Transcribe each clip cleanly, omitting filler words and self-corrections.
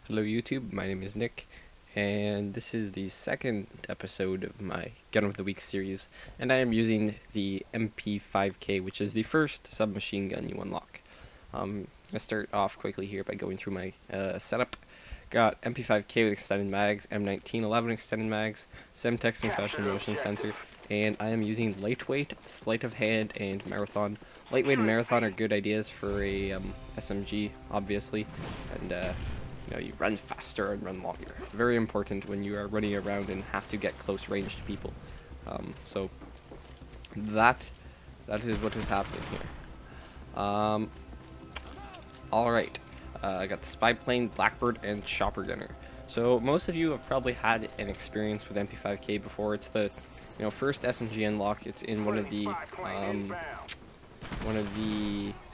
Hello YouTube, my name is Nick, and this is the second episode of my Gun of the Week series, and I am using the MP5k, which is the first submachine gun you unlock. I start off quickly here by going through my setup. Got MP5k with extended mags, M1911 extended mags, Semtex concussion motion sensor, and I am using lightweight, sleight of hand, and marathon. Lightweight and marathon are good ideas for a SMG, obviously, and you run faster and run longer. Very important when you are running around and have to get close range to people. So that is what is happening here. Alright, I got the spy plane, Blackbird, and chopper gunner. So most of you have probably had an experience with MP5k before. It's the first SMG unlock. It's in one of the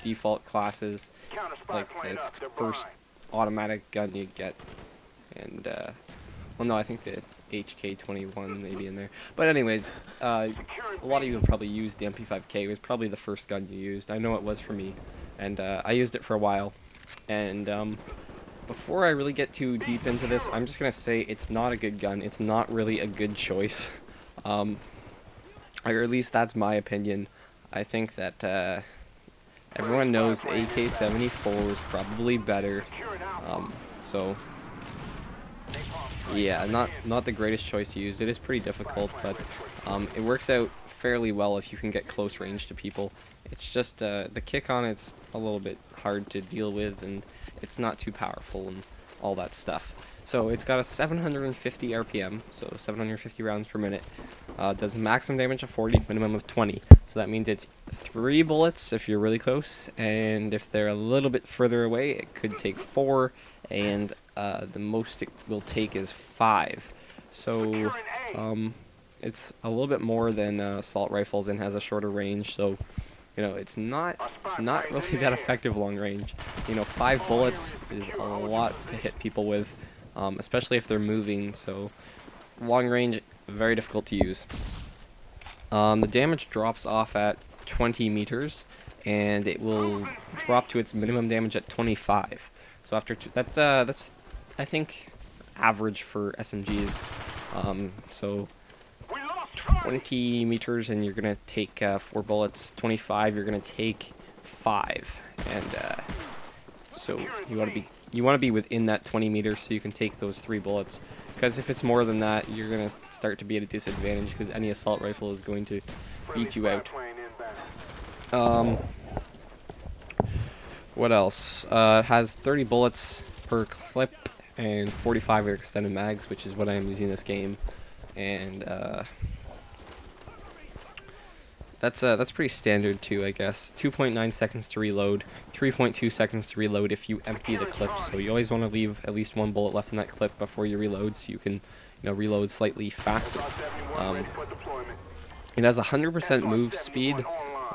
default classes. It's like the first automatic gun you get, and well, no, I think the HK-21 may be in there, but anyways, a lot of you have probably used the MP5k. It was probably the first gun you used. I know it was for me, and I used it for a while. And before I really get too deep into this, I'm just gonna say it's not a good gun. It's not really a good choice, or at least that's my opinion. I think that everyone knows the AK-74 is probably better. So yeah, not the greatest choice to use. It is pretty difficult, but it works out fairly well if you can get close range to people. It's just the kick on it's a little bit hard to deal with, and it's not too powerful and all that stuff. So it's got a 750 RPM, so 750 rounds per minute. Does maximum damage of 40, minimum of 20. So that means it's 3 bullets if you're really close, and if they're a little bit further away, it could take 4, and the most it will take is 5. So it's a little bit more than assault rifles and has a shorter range. So it's not really that effective long range. 5 bullets is a lot to hit people with. Especially if they're moving, so long range, very difficult to use. The damage drops off at 20 meters, and it will drop to its minimum damage at 25. So after that's I think average for SMGs. So 20 meters, and you're gonna take 4 bullets. 25, you're gonna take 5, and so you want to be within that 20 meters so you can take those 3 bullets. Because if it's more than that, you're going to start to be at a disadvantage because any assault rifle is going to beat you out. What else? It has 30 bullets per clip and 45 with extended mags, which is what I am using this game. And that's pretty standard too, I guess. 2.9 seconds to reload, 3.2 seconds to reload if you empty the clip. So you always want to leave at least 1 bullet left in that clip before you reload, so you can, reload slightly faster. It has 100% move speed,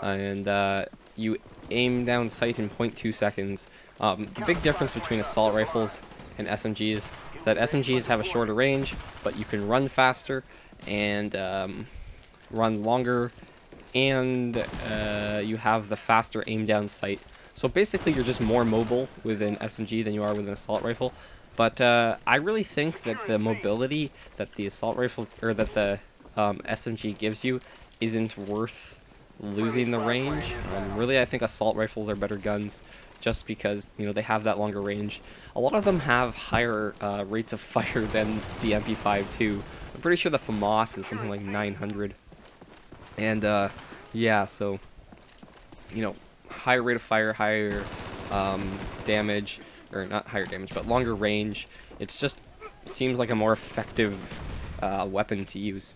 and you aim down sight in 0.2 seconds. The big difference between assault rifles and SMGs is that SMGs have a shorter range, but you can run faster and run longer, and you have the faster aim down sight. So basically you're just more mobile with an SMG than you are with an assault rifle. But I really think that the mobility that the assault rifle, or that the SMG gives you, isn't worth losing the range. Really, I think assault rifles are better guns just because they have that longer range. A lot of them have higher rates of fire than the MP5 too. I'm pretty sure the FAMAS is something like 900. And yeah, so higher rate of fire, higher damage, or not higher damage, but longer range. It's just seems like a more effective weapon to use.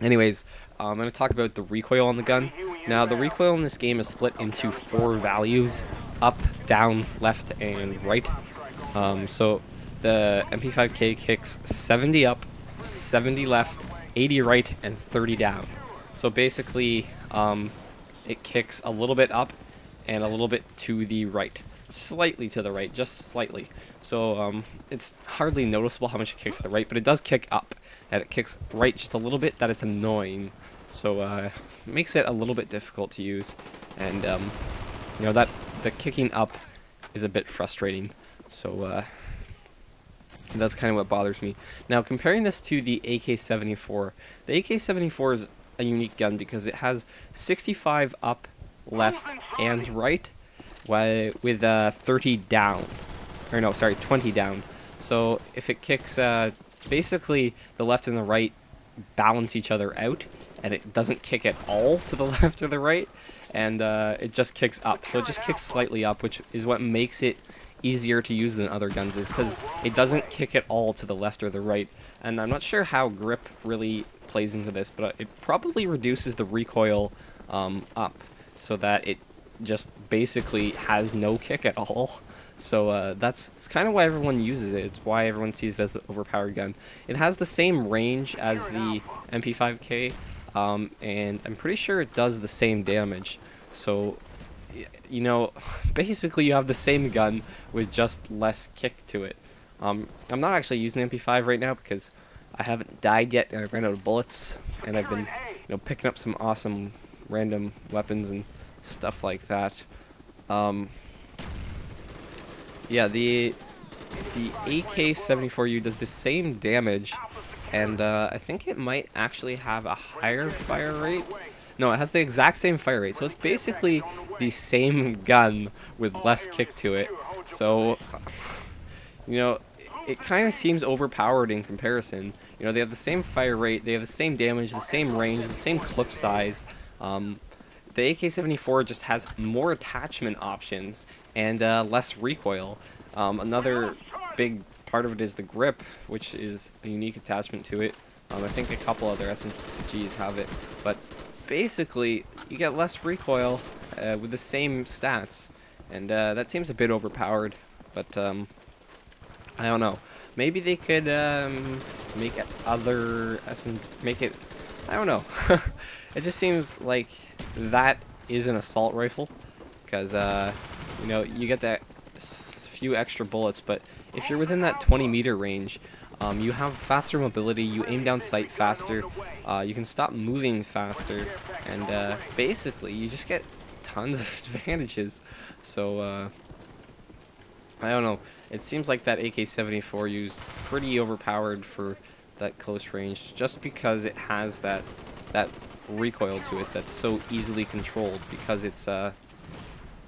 Anyways, I'm going to talk about the recoil on the gun. Now, the recoil in this game is split into 4 values: up, down, left, and right. So the MP5k kicks 70 up, 70 left, 80 right, and 30 down. So basically, it kicks a little bit up and a little bit to the right. Slightly to the right, just slightly. So it's hardly noticeable how much it kicks to the right, but it does kick up. And it kicks right just a little bit that it's annoying. So it makes it a little bit difficult to use. And that the kicking up is a bit frustrating. So that's kind of what bothers me. Now, comparing this to the AK-74, the AK-74 is a unique gun because it has 65 up, left, and right, with 30 down. Or no, sorry, 20 down. So if it kicks, basically the left and the right balance each other out, and it doesn't kick at all to the left or the right, and it just kicks up. So it just kicks slightly up, which is what makes it easier to use than other guns, is because it doesn't kick at all to the left or the right. And I'm not sure how grip really plays into this, but it probably reduces the recoil up, so that it just basically has no kick at all. So that's kind of why everyone uses it. It's why everyone sees it as the overpowered gun. It has the same range as the MP5k, and I'm pretty sure it does the same damage. So, you know, basically you have the same gun with just less kick to it. I'm not actually using MP5 right now because I haven't died yet and I ran out of bullets, and I've been, picking up some awesome random weapons and stuff like that. Yeah, the AK-74U does the same damage, and I think it might actually have a higher fire rate. No, it has the exact same fire rate, so it's basically the same gun with less kick to it. So, it kind of seems overpowered in comparison. They have the same fire rate, they have the same damage, the same range, the same clip size. The AK-74 just has more attachment options and less recoil. Another big part of it is the grip, which is a unique attachment to it. I think a couple other SMGs have it, but basically you get less recoil with the same stats, and that seems a bit overpowered. But I don't know. Maybe they could make it. I don't know. It just seems like that is an assault rifle, because you get that few extra bullets, but if you're within that 20-meter range, you have faster mobility, you aim down sight faster, you can stop moving faster, and basically you just get tons of advantages. So I don't know, it seems like that AK-74U is pretty overpowered for that close range, just because it has that recoil to it that's so easily controlled, because it's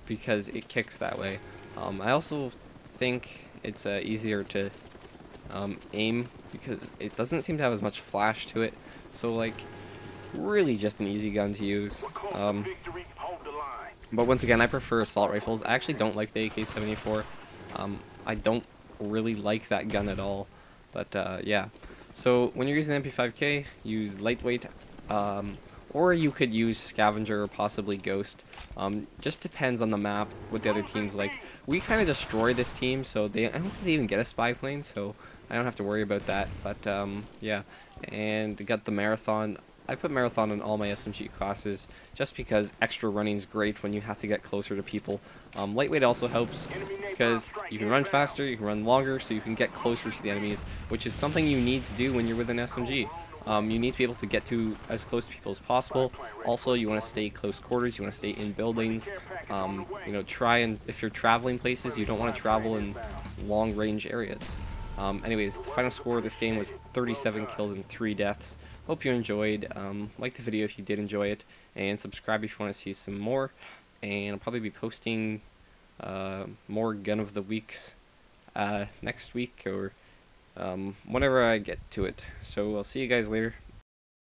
because it kicks that way. I also think it's easier to aim because it doesn't seem to have as much flash to it. So, like, really just an easy gun to use. But once again, I prefer assault rifles. I actually don't like the AK-74. I don't really like that gun at all. But yeah. So when you're using the MP5k, use lightweight. Or you could use Scavenger or possibly Ghost. Just depends on the map, what the other team's like. We kind of destroy this team, so I don't think they even get a spy plane, so I don't have to worry about that. But yeah, and got the Marathon. I put Marathon in all my SMG classes, just because extra running is great when you have to get closer to people. Lightweight also helps, because you can run faster, you can run longer, so you can get closer to the enemies, which is something you need to do when you're with an SMG. You need to be able to get to as close to people as possible. Also, you want to stay close quarters, you want to stay in buildings. Try and, if you're traveling places, you don't want to travel in long range areas. Anyways, the final score of this game was 37 kills and 3 deaths. Hope you enjoyed. Like the video if you did enjoy it, and subscribe if you want to see some more. And I'll probably be posting more Gun of the Weeks next week, or whenever I get to it. So I'll see you guys later.